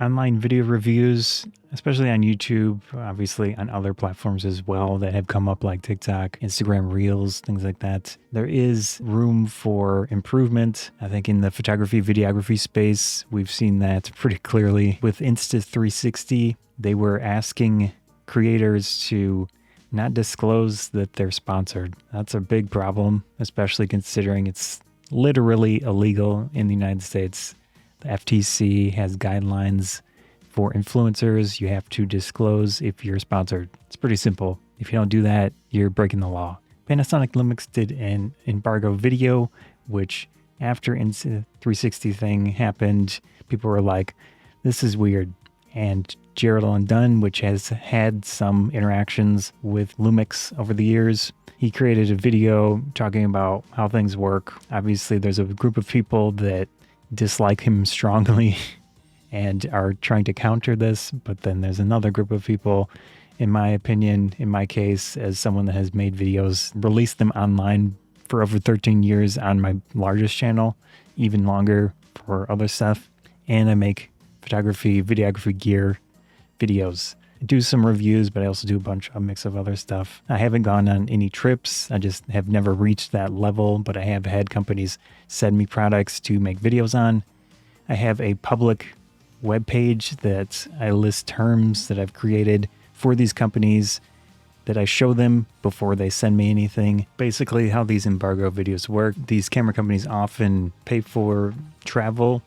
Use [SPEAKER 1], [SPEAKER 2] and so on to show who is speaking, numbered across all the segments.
[SPEAKER 1] online video reviews, especially on YouTube, obviously on other platforms as well that have come up like TikTok, Instagram Reels, things like that. There is room for improvement. I think in the photography, videography space, we've seen that pretty clearly. With Insta360, they were asking creators to not disclose that they're sponsored. That's a big problem, especially considering it's literally illegal in the United States. The FTC has guidelines for influencers. You have to disclose if you're sponsored. It's pretty simple. If you don't do that, you're breaking the law. Panasonic Lumix did an embargo video, which after Insta360 thing happened, people were like, this is weird. And Gerald Undone, which has had some interactions with Lumix over the years, he created a video talking about how things work. Obviously, there's a group of people that dislike him strongly and are trying to counter this, but then there's another group of people, in my opinion, in my case, as someone that has made videos, released them online for over 13 years on my largest channel, even longer for other stuff, and I make photography, videography gear videos. I do some reviews, but I also do a mix of other stuff. I haven't gone on any trips. I just have never reached that level, but I have had companies send me products to make videos on. I have a public webpage that I list terms that I've created for these companies that I show them before they send me anything. Basically how these embargo videos work. These camera companies often pay for travel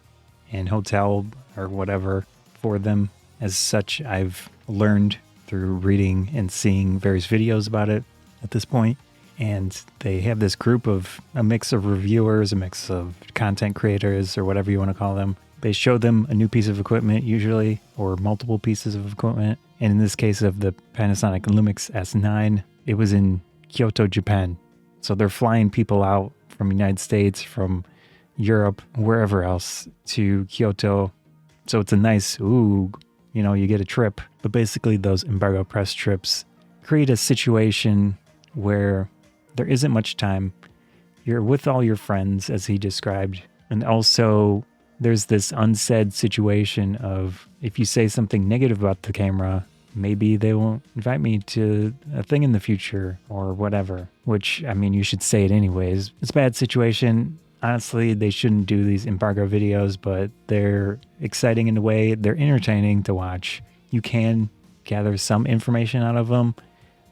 [SPEAKER 1] and hotel or whatever for them. As such, I've learned through reading and seeing various videos about it at this point. And they have this group of a mix of reviewers, a mix of content creators, or whatever you want to call them. They show them a new piece of equipment usually, or multiple pieces of equipment. And in this case of the Panasonic Lumix S9, it was in Kyoto, Japan. So they're flying people out from the United States, from Europe, wherever else, to Kyoto. So it's a nice, you get a trip. But basically those embargo press trips create a situation where there isn't much time. You're with all your friends, as he described. And also there's this unsaid situation of if you say something negative about the camera, maybe they won't invite me to a thing in the future or whatever, which, I mean, you should say it anyways. It's a bad situation. Honestly, they shouldn't do these embargo videos, but they're exciting in a way. They're entertaining to watch. You can gather some information out of them,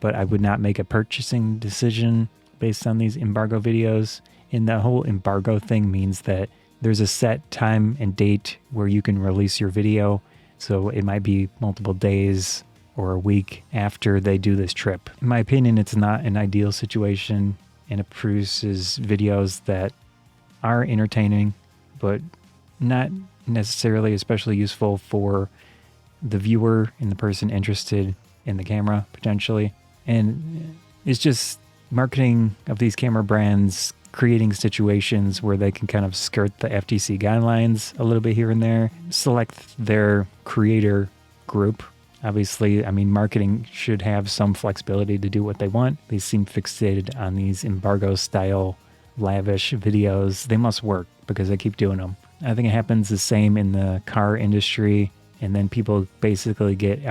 [SPEAKER 1] but I would not make a purchasing decision based on these embargo videos. And the whole embargo thing means that there's a set time and date where you can release your video. So it might be multiple days or a week after they do this trip. In my opinion, it's not an ideal situation, and it produces videos that are entertaining, but not necessarily especially useful for the viewer and the person interested in the camera, potentially. And it's just marketing of these camera brands, creating situations where they can kind of skirt the FTC guidelines a little bit here and there, select their creator group. Obviously, I mean, marketing should have some flexibility to do what they want. They seem fixated on these embargo style lavish videos. They must work because they keep doing them. I think it happens the same in the car industry, and then people basically get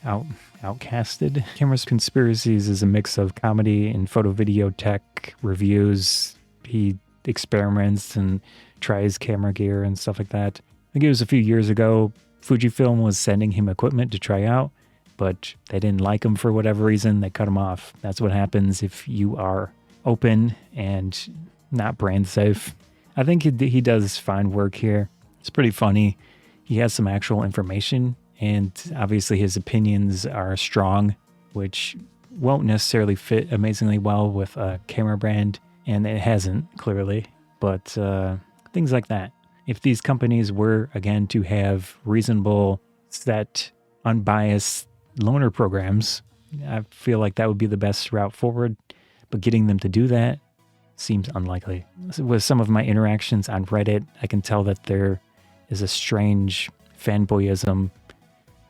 [SPEAKER 1] outcasted. Camera's Conspiracies is a mix of comedy and photo video tech reviews. He experiments and tries camera gear and stuff like that. I think it was a few years ago, Fujifilm was sending him equipment to try out, but they didn't like him for whatever reason. They cut him off. That's what happens if you are open and not brand safe. I think he does fine work here. It's pretty funny. He has some actual information, and obviously his opinions are strong, which won't necessarily fit amazingly well with a camera brand, and it hasn't, clearly. But things like that. If these companies were, again, to have reasonable, set, unbiased loaner programs, I feel like that would be the best route forward. But getting them to do that seems unlikely. With some of my interactions on Reddit, I can tell that there is a strange fanboyism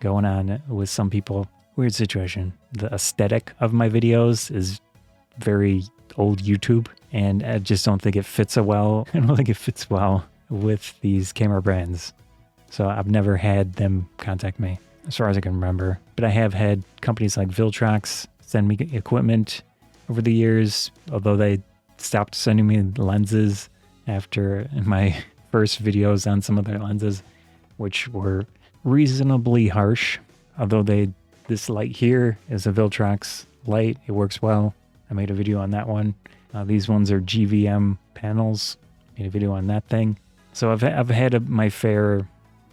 [SPEAKER 1] going on with some people. Weird situation. The aesthetic of my videos is very old YouTube, and I just don't think it fits well. I don't think it fits well with these camera brands. So I've never had them contact me as far as I can remember. But I have had companies like Viltrox send me equipment over the years, although they stopped sending me lenses after my first videos on some of their lenses, which were reasonably harsh. Although this light here is a Viltrox light. It works well. I made a video on that one. These ones are GVM panels. Made a video on that thing. So I've had my fair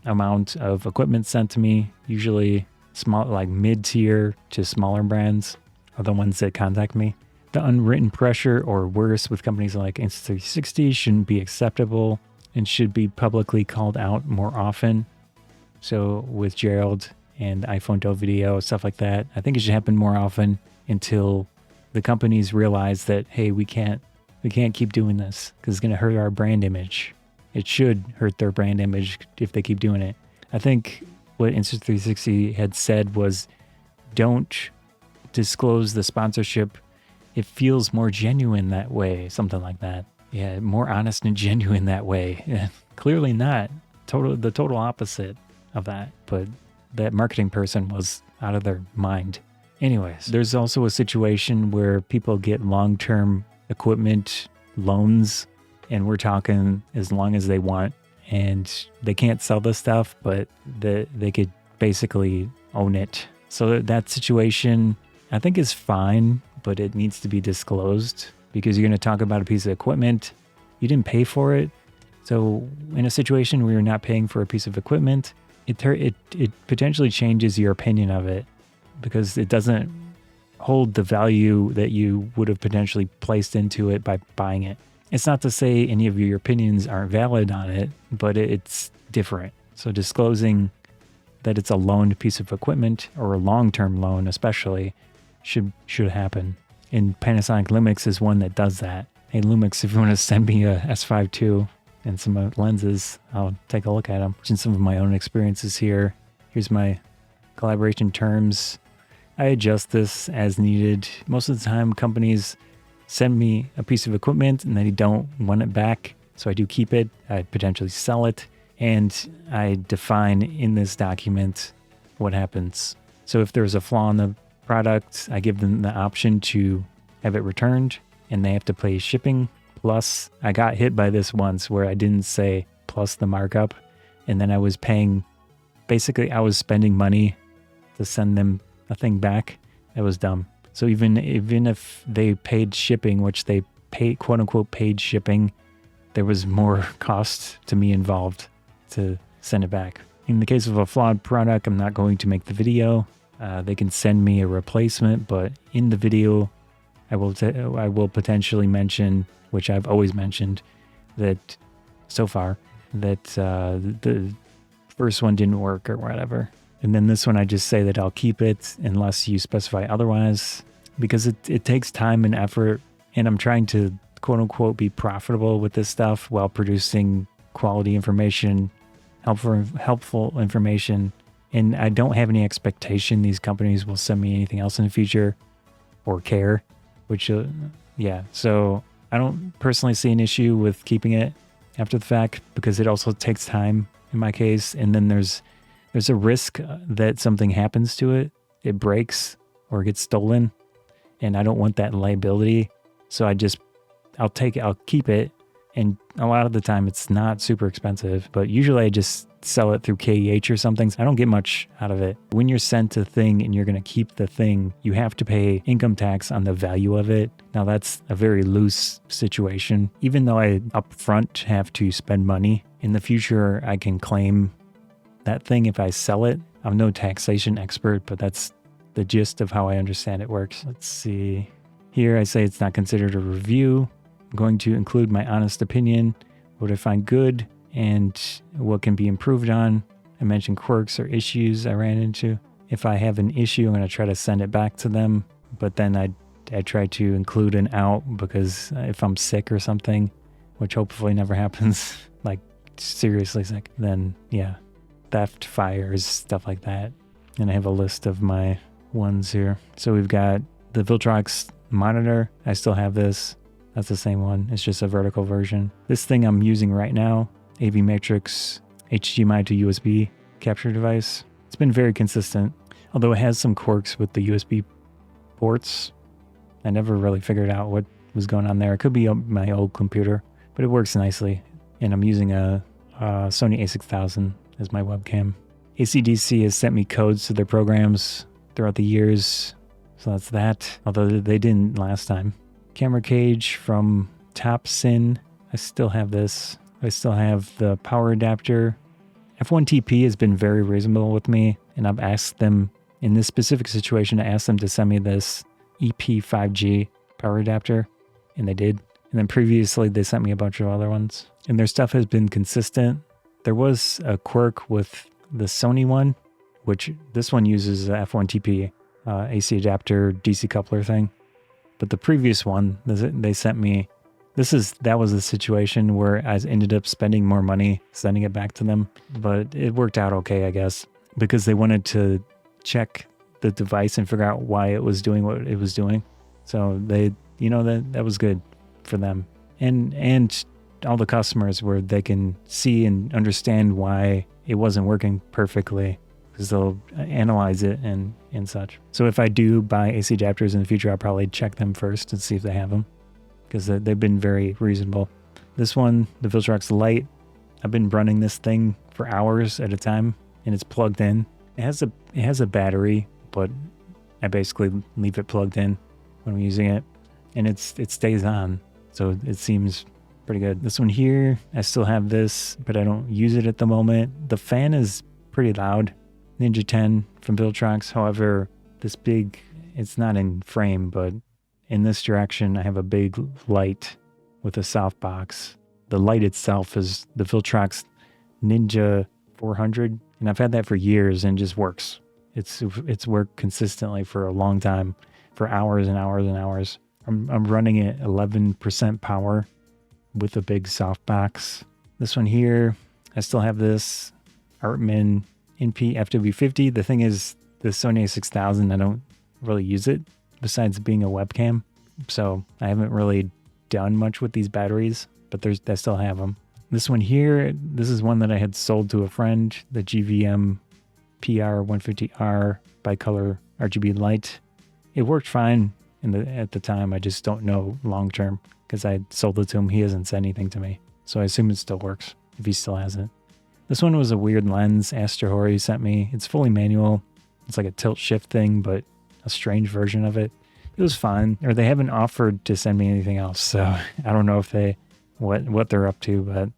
[SPEAKER 1] amount of equipment sent to me, usually small, like mid-tier to smaller brands are the ones that contact me. The unwritten pressure, or worse, with companies like Insta360 shouldn't be acceptable and should be publicly called out more often. So with Gerald and iPhonedo video, stuff like that, I think it should happen more often until the companies realize that, hey, we can't keep doing this because it's going to hurt our brand image. It should hurt their brand image if they keep doing it. I think what Insta360 had said was, don't disclose the sponsorship. It feels more genuine that way, something like that. Yeah, more honest and genuine that way. Yeah, clearly not. The total opposite of that. But that marketing person was out of their mind. Anyways, there's also a situation where people get long-term equipment loans, and we're talking as long as they want, and they can't sell the stuff, but they could basically own it. So that situation, I think, is fine, but it needs to be disclosed because you're going to talk about a piece of equipment. You didn't pay for it. So in a situation where you're not paying for a piece of equipment, it potentially changes your opinion of it because it doesn't hold the value that you would have potentially placed into it by buying it. It's not to say any of your opinions aren't valid on it, but it's different. So disclosing that it's a loaned piece of equipment, or a long-term loan especially, should happen. And Panasonic Lumix is one that does that. Hey Lumix, if you want to send me a S5 II and some lenses, I'll take a look at them. Just some of my own experiences here. Here's my collaboration terms. I adjust this as needed. Most of the time, companies send me a piece of equipment and they don't want it back. So I do keep it. I potentially sell it. And I define in this document what happens. So if there's a flaw in the product, I give them the option to have it returned, and they have to pay shipping. Plus, I got hit by this once where I didn't say plus the markup. And then I was paying, basically I was spending money to send them a thing back. It was dumb. So even if they paid shipping, which they paid, quote unquote, paid shipping, there was more cost to me involved to send it back. In the case of a flawed product, I'm not going to make the video. They can send me a replacement, but in the video, I will potentially mention, which I've always mentioned, that so far that the first one didn't work or whatever. And then this one, I just say that I'll keep it unless you specify otherwise, because it takes time and effort, and I'm trying to quote unquote be profitable with this stuff while producing quality information, helpful information. And I don't have any expectation these companies will send me anything else in the future or care, which, yeah. So I don't personally see an issue with keeping it after the fact, because it also takes time in my case. And then there's a risk that something happens to it. It breaks or gets stolen. And I don't want that liability. So I'll keep it. And a lot of the time it's not super expensive, but usually I just sell it through KEH or something. I don't get much out of it. When you're sent a thing and you're going to keep the thing, you have to pay income tax on the value of it. Now that's a very loose situation. Even though I upfront have to spend money, in the future I can claim that thing if I sell it. I'm no taxation expert, but that's the gist of how I understand it works. Let's see. Here I say it's not considered a review. I'm going to include my honest opinion, what I find good, and what can be improved on. I mentioned quirks or issues I ran into. If I have an issue, I'm going to try to send it back to them, but then I try to include an out, because if I'm sick or something, which hopefully never happens, like seriously sick, then yeah, theft, fires, stuff like that. And I have a list of my ones here. So we've got the Viltrox monitor. I still have this. That's the same one. It's just a vertical version. This thing I'm using right now, AV Matrix HDMI to USB capture device. It's been very consistent, although it has some quirks with the USB ports. I never really figured out what was going on there. It could be my old computer, but it works nicely. And I'm using a Sony a6000 as my webcam. AC/DC has sent me codes to their programs throughout the years, so that's that, although they didn't last time. Camera cage from Topsin. I still have this. I still have the power adapter. F1TP has been very reasonable with me, and I've asked them, in this specific situation, I asked them to send me this EP5G power adapter, and they did. And then previously, they sent me a bunch of other ones. And their stuff has been consistent. There was a quirk with the Sony one, which this one uses the F1TP AC adapter DC coupler thing. But the previous one, they sent me, that was the situation where I ended up spending more money sending it back to them. But it worked out okay, I guess, because they wanted to check the device and figure out why it was doing what it was doing. So they, that was good for them. And all the customers where they can see and understand why it wasn't working perfectly, because they'll analyze it and such. So if I do buy AC adapters in the future, I'll probably check them first and see if they have them, because they've been very reasonable. This one, the Viltrox Lite, I've been running this thing for hours at a time, and it's plugged in. It has a battery, but I basically leave it plugged in when I'm using it, and it stays on, so it seems pretty good. This one here, I still have this, but I don't use it at the moment. The fan is pretty loud. Ninja 10 from Viltrox. However, this big, it's not in frame, but in this direction, I have a big light with a softbox. The light itself is the Viltrox Ninja 400, and I've had that for years and it just works. It's worked consistently for a long time, for hours and hours and hours. I'm running it 11% power with a big softbox. This one here, I still have this Artman NP FW50. The thing is, the Sony a6000, I don't really use it besides being a webcam. So I haven't really done much with these batteries, but I still have them. This one here, this is one that I had sold to a friend, the GVM PR150R bicolor RGB light. It worked fine at the time. I just don't know long term, because I sold it to him. He hasn't said anything to me, so I assume it still works if he still has it. This one was a weird lens Astrahori sent me. It's fully manual. It's like a tilt shift thing, but a strange version of it. It was fine, or they haven't offered to send me anything else, so I don't know if what they're up to, but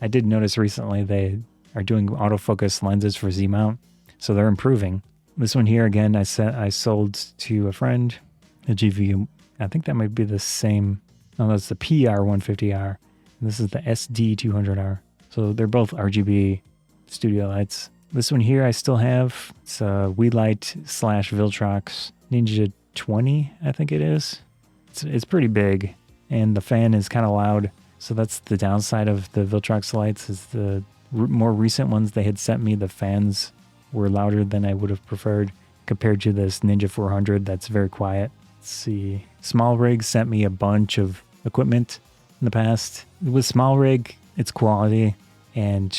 [SPEAKER 1] I did notice recently they are doing autofocus lenses for Z-mount, so they're improving. This one here, again, I sold to a friend, a GV. I think that might be the same. No, that's the PR150R. And this is the SD200R. So they're both RGB studio lights. This one here I still have. It's a Weelight/Viltrox Ninja 20, I think it is. It's pretty big, and the fan is kind of loud. So that's the downside of the Viltrox lights, is the more recent ones they had sent me, the fans were louder than I would have preferred compared to this Ninja 400 that's very quiet. Let's see. Small Rig sent me a bunch of equipment in the past. With Small Rig, it's quality, and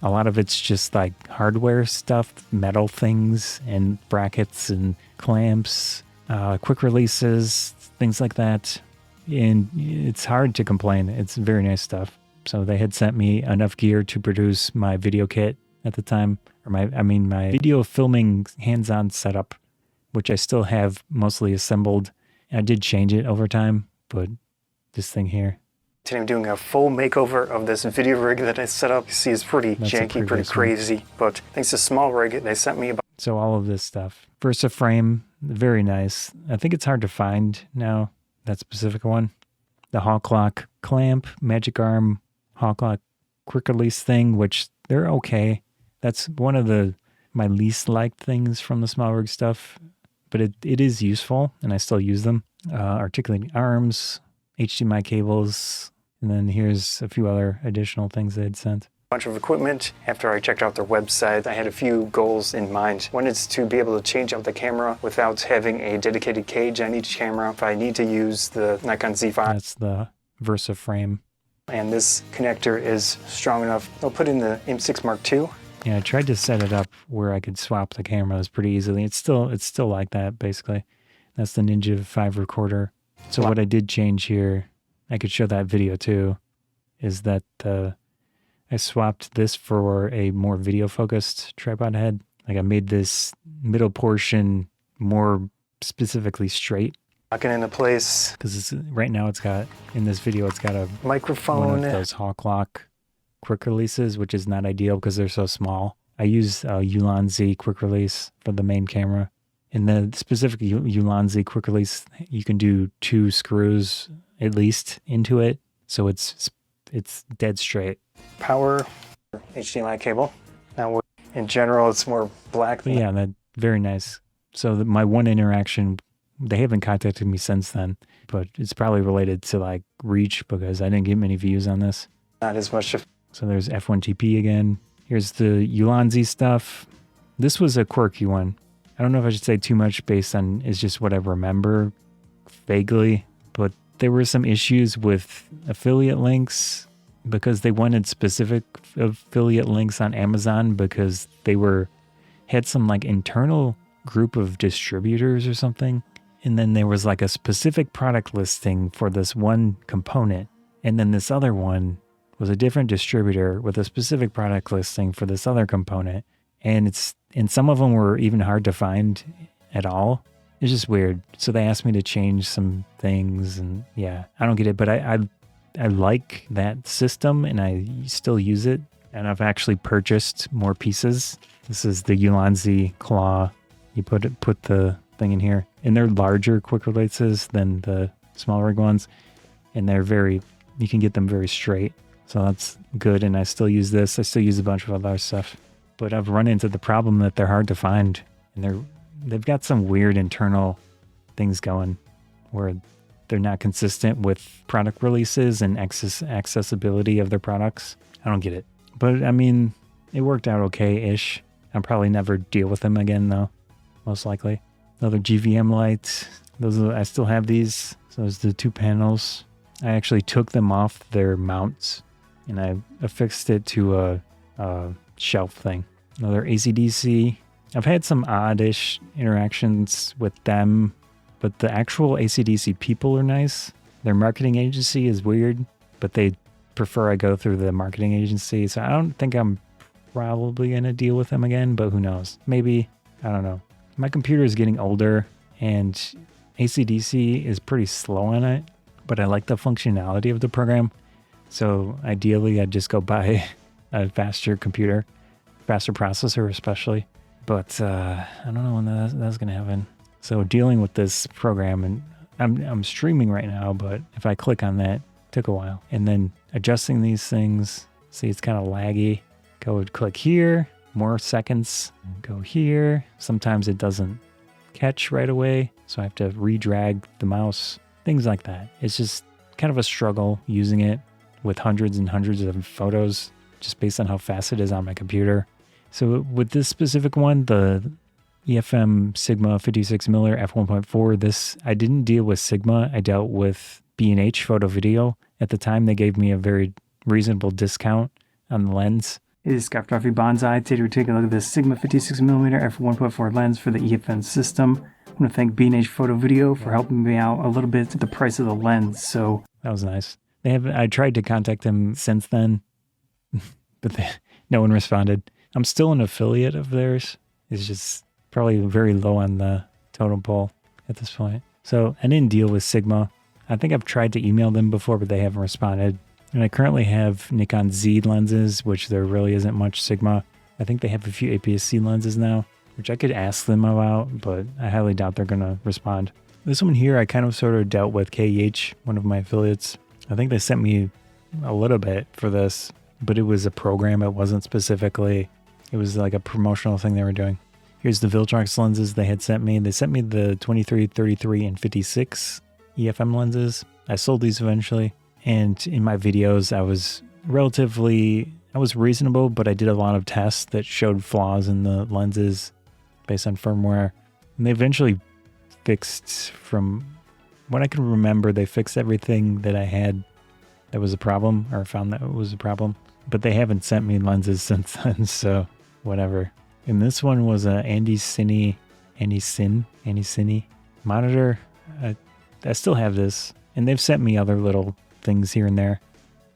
[SPEAKER 1] a lot of it's just like hardware stuff, metal things and brackets and clamps, quick releases, things like that. And it's hard to complain. It's very nice stuff. So they had sent me enough gear to produce my video kit at the time, or my video filming hands-on setup, which I still have mostly assembled. I did change it over time, but this thing here. Today I'm doing a full makeover of this video rig that I set up. You see, it's pretty janky, pretty crazy, but thanks to Small Rig, they sent me about. So all of this stuff. Versa frame, very nice. I think it's hard to find now, that specific one. The Hawk Lock clamp, Magic Arm, Hawk Lock quick release thing, which they're okay. That's one of my least liked things from the Small Rig stuff, but it is useful, and I still use them. Articulating arms, HDMI cables, and then here's a few other additional things they had sent. Bunch of equipment. After I checked out their website, I had a few goals in mind. One is to be able to change out the camera without having a dedicated cage on each camera. If I need to use the Nikon Z5. That's the Versa frame
[SPEAKER 2] And this connector is strong enough. I'll put in the M6 Mark II.
[SPEAKER 1] Yeah, I tried to set it up where I could swap the cameras pretty easily. It's still like that, basically. That's the Ninja 5 recorder. So what I did change here, I could show that video too, is that I swapped this for a more video-focused tripod head. Like I made this middle portion more specifically straight.
[SPEAKER 2] Locking into place.
[SPEAKER 1] Because right now it's got, in this video, it's got a
[SPEAKER 2] microphone.
[SPEAKER 1] One of those Hawk Lock quick releases, which is not ideal because they're so small. I use Ulanzi quick release for the main camera. In the specific Ulanzi quick release, you can do 2 screws at least into it. So it's dead straight.
[SPEAKER 2] Power HDMI cable. Now in general, it's more black.
[SPEAKER 1] But yeah, that very nice. So my one interaction, they haven't contacted me since then, but it's probably related to like reach because I didn't get many views on this.
[SPEAKER 2] Not as much.
[SPEAKER 1] So there's F1TP again. Here's the Ulanzi stuff. This was a quirky one. I don't know if I should say too much based on, it's just what I remember vaguely, but there were some issues with affiliate links because they wanted specific affiliate links on Amazon because they had some like internal group of distributors or something. And then there was like a specific product listing for this one component. And then this other one was a different distributor with a specific product listing for this other component. And some of them were even hard to find at all. It's just weird. So they asked me to change some things and yeah, I don't get it, but I like that system and I still use it. And I've actually purchased more pieces. This is the Ulanzi claw. You put the thing in here. And they're larger quick releases than the small rig ones. And you can get them very straight. So that's good. And I still use this. I still use a bunch of other stuff. But I've run into the problem that they're hard to find. And they've got some weird internal things going where they're not consistent with product releases and accessibility of their products. I don't get it. But I mean, it worked out okay-ish. I'll probably never deal with them again though, most likely. Another GVM light. I still have these. So there's the 2 panels. I actually took them off their mounts and I affixed it to a shelf thing. Another AC/DC. I've had some oddish interactions with them, but the actual AC/DC people are nice. Their marketing agency is weird, but they prefer I go through the marketing agency. So I don't think I'm probably going to deal with them again, but who knows? Maybe. I don't know. My computer is getting older and AC/DC is pretty slow on it, but I like the functionality of the program. So ideally, I'd just go buy a faster computer, faster processor especially. But I don't know when that's going to happen. So dealing with this program, and I'm streaming right now, but if I click on that, it took a while. And then adjusting these things, see it's kind of laggy. Click here, more seconds, go here. Sometimes it doesn't catch right away, so I have to re-drag the mouse, things like that. It's just kind of a struggle using it with hundreds and hundreds of photos just based on how fast it is on my computer. So with this specific one, the EFM Sigma 56 Miller f1.4, I didn't deal with Sigma. I dealt with B&H Photo Video. At the time, they gave me a very reasonable discount on the lens. It is Scott Photography Bonsai. Today we're taking a look at the Sigma 56mm f1.4 lens for the EFN system. I want to thank B&H Photo Video for helping me out a little bit at the price of the lens. So that was nice. I tried to contact them since then, but no one responded. I'm still an affiliate of theirs. It's just probably very low on the totem pole at this point. So I didn't deal with Sigma. I think I've tried to email them before, but they haven't responded. And I currently have Nikon Z lenses, which there really isn't much Sigma. I think they have a few APS-C lenses now, which I could ask them about, but I highly doubt they're going to respond. This one here, I kind of sort of dealt with KEH, one of my affiliates. I think they sent me a little bit for this, but it was a program. It wasn't specifically, it was like a promotional thing they were doing. Here's the Viltrox lenses they had sent me. They sent me the 23, 33, and 56 EFM lenses. I sold these eventually. And in my videos, I was reasonable, but I did a lot of tests that showed flaws in the lenses based on firmware. And they eventually fixed, from what I can remember, they fixed everything that I had that was a problem, or found that it was a problem. But they haven't sent me lenses since then, so whatever. And this one was a Andy Cine monitor. I still have this, and they've sent me other little things here and there,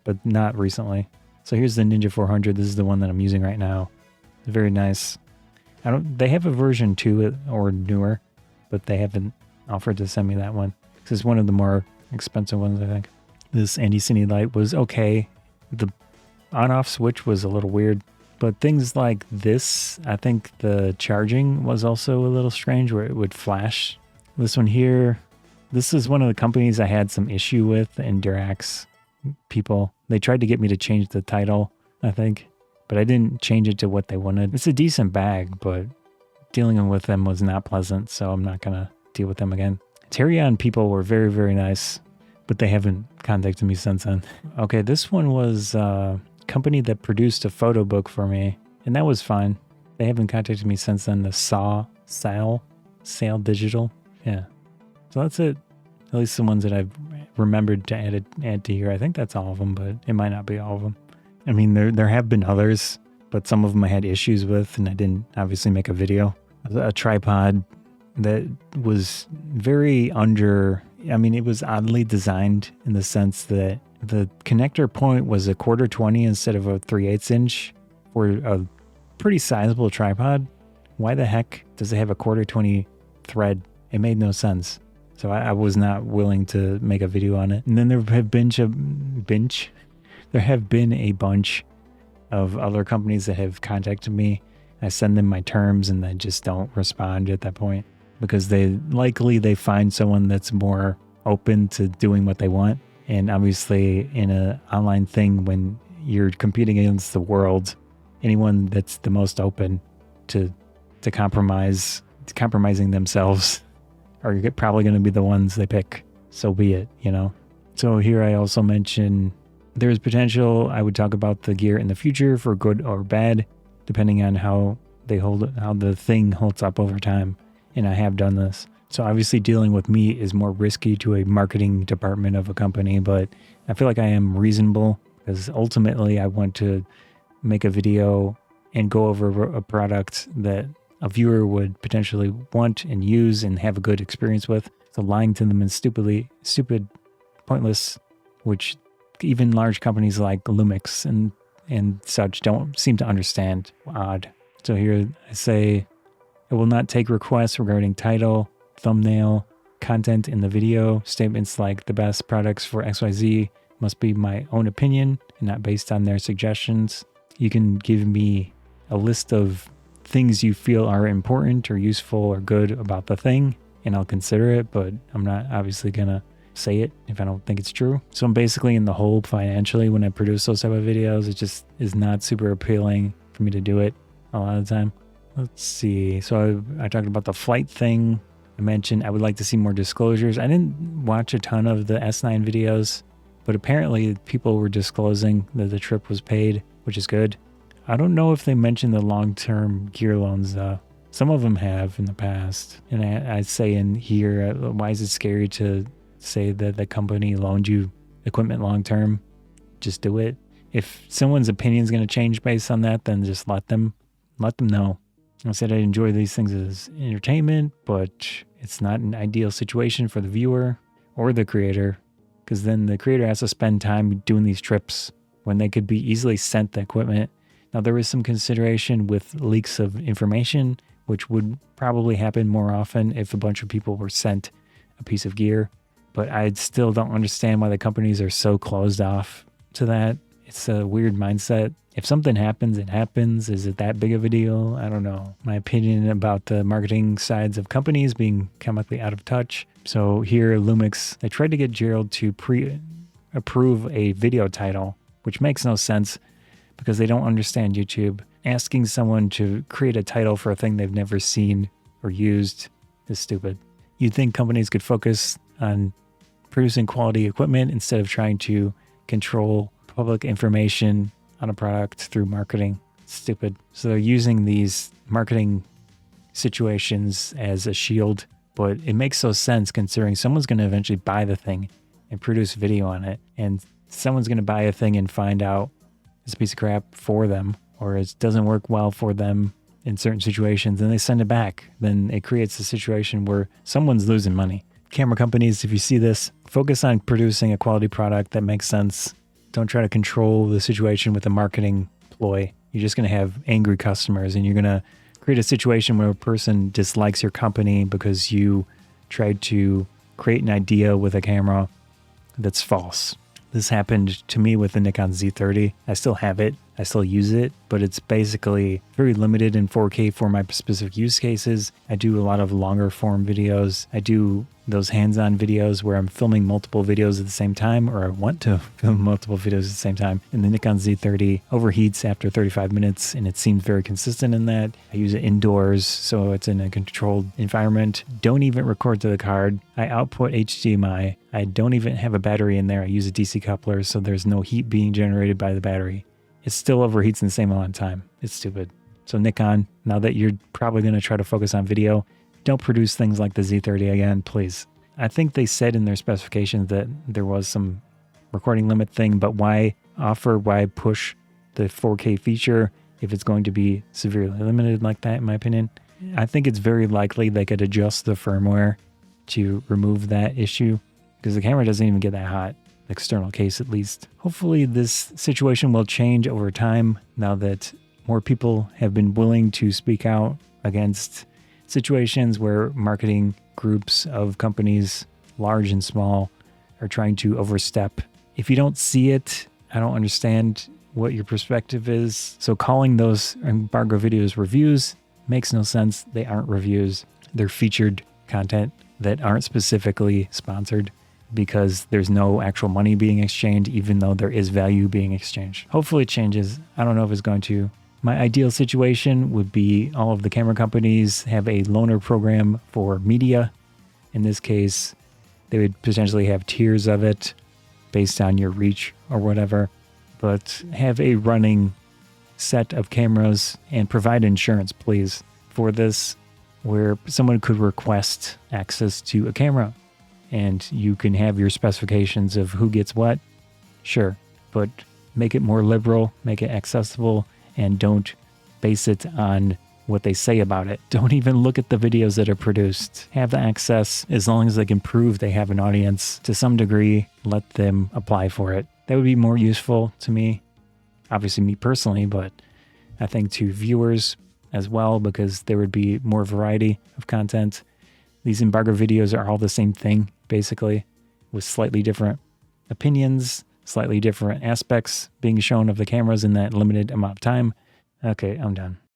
[SPEAKER 1] but not recently. So here's the Ninja 400. This is the one that I'm using right now. It's very nice. They have a version 2 or newer, but they haven't offered to send me that one. This is one of the more expensive ones, I think. This Andy Cine light was okay. The on-off switch was a little weird, but things like this, I think the charging was also a little strange where it would flash. This one here, this is one of the companies I had some issue with, the Durax people. They tried to get me to change the title, I think, but I didn't change it to what they wanted. It's a decent bag, but dealing with them was not pleasant, so I'm not going to deal with them again. Terion people were very, very nice, but they haven't contacted me since then. Okay, this one was a company that produced a photo book for me, and that was fine. They haven't contacted me since then. The Sale Digital. Yeah. So that's it. At least the ones that I've remembered to add to here. I think that's all of them, but it might not be all of them. I mean, there have been others, but some of them I had issues with, and I didn't obviously make a video. A tripod that was very it was oddly designed in the sense that the connector point was a 1/4-20 instead of a 3/8 inch for a pretty sizable tripod. Why the heck does it have a 1/4-20 thread? It made no sense. So I was not willing to make a video on it. And then there have been a bunch of other companies that have contacted me. I send them my terms and they just don't respond at that point because they find someone that's more open to doing what they want. And obviously in an online thing, when you're competing against the world, anyone that's the most open to compromising themselves are probably going to be the ones they pick. So be it, you know? So here I also mention there's potential. I would talk about the gear in the future for good or bad, depending on how the thing holds up over time. And I have done this. So obviously dealing with me is more risky to a marketing department of a company, but I feel like I am reasonable because ultimately I want to make a video and go over a product that a viewer would potentially want and use and have a good experience with. So lying to them is stupid, pointless, which even large companies like Lumix and such don't seem to understand. Odd. So here I say, I will not take requests regarding title, thumbnail, content in the video. Statements like the best products for XYZ must be my own opinion and not based on their suggestions. You can give me a list of things you feel are important or useful or good about the thing, and I'll consider it, but I'm not obviously gonna say it if I don't think it's true. So I'm basically in the hole financially when I produce those type of videos. It just is not super appealing for me to do it a lot of the time. Let's see. So I talked about the flight thing. I mentioned I would like to see more disclosures. I didn't watch a ton of the S9 videos, but apparently people were disclosing that the trip was paid, which is good. I don't know if they mentioned the long-term gear loans though. Some of them have in the past. And I say in here, why is it scary to say that the company loaned you equipment long-term? Just do it. If someone's opinion is going to change based on that, then just let them know. I said I enjoy these things as entertainment, but it's not an ideal situation for the viewer or the creator, because then the creator has to spend time doing these trips when they could be easily sent the equipment. Now, there is some consideration with leaks of information, which would probably happen more often if a bunch of people were sent a piece of gear, but I still don't understand why the companies are so closed off to that. It's a weird mindset. If something happens, it happens. Is it that big of a deal? I don't know. My opinion about the marketing sides of companies being chemically out of touch. So here, Lumix, they tried to get Gerald to pre-approve a video title, which makes no sense because they don't understand YouTube. Asking someone to create a title for a thing they've never seen or used is stupid. You'd think companies could focus on producing quality equipment instead of trying to control public information on a product through marketing. It's stupid. So they're using these marketing situations as a shield, but it makes no sense considering someone's going to eventually buy the thing and produce video on it. And someone's going to buy a thing and find out it's a piece of crap for them, or it doesn't work well for them in certain situations, and they send it back. Then it creates a situation where someone's losing money. Camera companies, if you see this, focus on producing a quality product that makes sense. Don't try to control the situation with a marketing ploy. You're just going to have angry customers, and you're going to create a situation where a person dislikes your company because you tried to create an idea with a camera that's false. This happened to me with the Nikon Z30. I still have it. I still use it, but it's basically very limited in 4K for my specific use cases. I do a lot of longer form videos. I do those hands-on videos where I'm filming multiple videos at the same time, or I want to film multiple videos at the same time. And the Nikon Z30 overheats after 35 minutes, and it seems very consistent in that. I use it indoors, so it's in a controlled environment. Don't even record to the card. I output HDMI. I don't even have a battery in there. I use a DC coupler, so there's no heat being generated by the battery. It still overheats in the same amount of time. It's stupid. So Nikon, now that you're probably going to try to focus on video, don't produce things like the Z30 again, please. I think they said in their specifications that there was some recording limit thing, but why push the 4K feature if it's going to be severely limited like that, in my opinion? I think it's very likely they could adjust the firmware to remove that issue, because the camera doesn't even get that hot. External case at least. Hopefully this situation will change over time now that more people have been willing to speak out against situations where marketing groups of companies, large and small, are trying to overstep. If you don't see it, I don't understand what your perspective is. So calling those embargo videos reviews makes no sense. They aren't reviews. They're featured content that aren't specifically sponsored, because there's no actual money being exchanged, even though there is value being exchanged. Hopefully it changes. I don't know if it's going to. My ideal situation would be all of the camera companies have a loaner program for media. In this case, they would potentially have tiers of it based on your reach or whatever, but have a running set of cameras and provide insurance, please, for this, where someone could request access to a camera. And you can have your specifications of who gets what, sure, but make it more liberal, make it accessible, and don't base it on what they say about it. Don't even look at the videos that are produced. Have the access. As long as they can prove they have an audience to some degree, let them apply for it. That would be more useful to me, obviously me personally, but I think to viewers as well, because there would be more variety of content. These embargo videos are all the same thing, basically, with slightly different opinions, slightly different aspects being shown of the cameras in that limited amount of time. Okay, I'm done.